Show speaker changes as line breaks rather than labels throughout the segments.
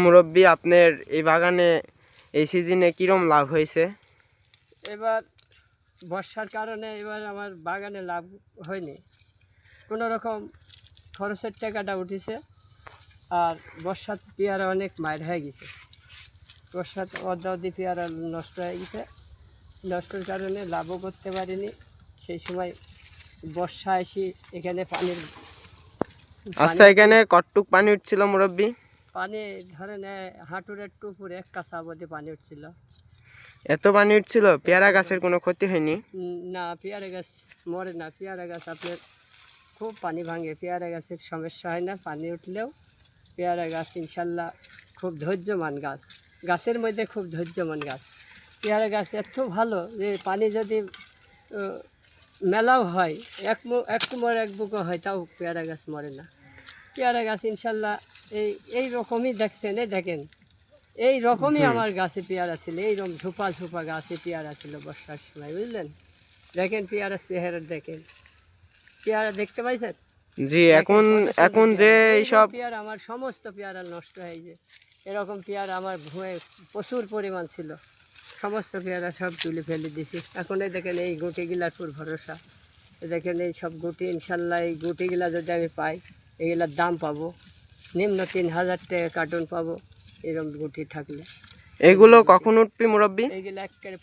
মুরব্বী, আপনার এই বাগানে এই সিজনে কিরম লাভ হয়েছে?
এবার বর্ষার কারণে এবার আমার বাগানে লাভ হয়নি, কোনো রকম খরচের টাকাটা উঠেছে। আর বর্ষার পেয়ারা অনেক মায়ের হয়ে গেছে, বর্ষার অর্ধি পেয়ারা নষ্ট হয়ে গেছে। নষ্টের কারণে লাভও করতে পারিনি। সেই সময় বর্ষা এসে এখানে
আচ্ছা, এখানে কতটুক পানি উঠছিল মুরব্বী?
পানি ধরেন হাঁটুর একটু উপরে এক কাঁচা অবধি পানি উঠছিল।
এত পানি উঠছিল? পেয়ারা গাছের কোনো ক্ষতি হয়নি?
না, পেয়ারা গাছ মরে না। পেয়ারা গাছ আপনার খুব পানি ভাঙে, পেয়ারা গাছের সমস্যা হয় না। পানি উঠলেও পেয়ারা গাছ ইনশাল্লাহ খুব ধৈর্যমান গাছ, গাছের মধ্যে খুব ধৈর্যমান গাছ। পেয়ারা গাছ এত ভালো যে পানি যদি মেলাও হয়, এক কুমোর এক বুকও হয়, তাও পেয়ারা গাছ মরে না। পেয়ারা গাছ ইনশাল্লাহ এই রকমই দেখছেন, দেখেন এই রকমই আমার গাছে পেয়ারা ছিল, এইরকম ঝোপা ঝোপা গাছে পেয়ারা ছিল বর্ষার সময়, বুঝলেন? দেখেন পেয়ারার চেহারা, দেখেন পেয়ারা দেখতে পাইছেন?
জি, এখন যে এইসব
পেয়ারা আমার সমস্ত পেয়ারা নষ্ট হয়ে যায়। এরকম পেয়ারা আমার ভুঁয়ে প্রচুর পরিমাণ ছিল, সমস্ত পেয়ারা সব তুলে ফেলে দিছি। এখন এই দেখেন এই গুটিগুলার পুর ভরসা, দেখেন এই সব গুটি, ইনশাল্লাহ এই গুটিগুলা যদি আমি পাই, এগুলার দাম পাবো নিম্ন 3000 টাকা কার্টন পাবো এরকম গুটি থাকলে।
এগুলো কখন উঠবি মুরব্বী?
এইগুলো একেবারে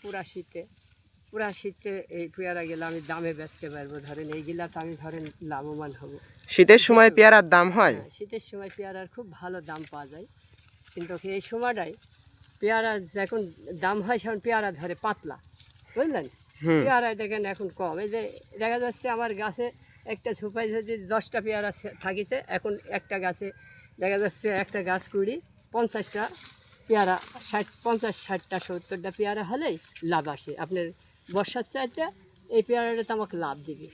পুরা শীতে এই পেয়ারাগুলো আমি দামে বেচতে পারবো। ধরেন এইগুলাতে আমি ধরেন লাভবান হব।
শীতের সময় পেয়ারার দাম হয়?
শীতের সময় পেয়ারার খুব ভালো দাম পাওয়া যায়, কিন্তু এই সময়টাই পেয়ারা যখন দাম হয় সেখন পেয়ারা ধরে পাতলা, বুঝলেন? পেয়ারায় দেখেন এখন কম। এই যে দেখা যাচ্ছে আমার গাছে একটা ঝোপায় যদি 10টা পেয়ারা থাকিছে, এখন একটা গাছে দেখা যাচ্ছে একটা গাছ কুড়ি 50টা পেয়ারা, 50-60টা 70টা পেয়ারা হলেই লাভ আসে। আপনার বর্ষার চাইতে এই পেয়ারাটা তো আমাকে লাভ দিবে।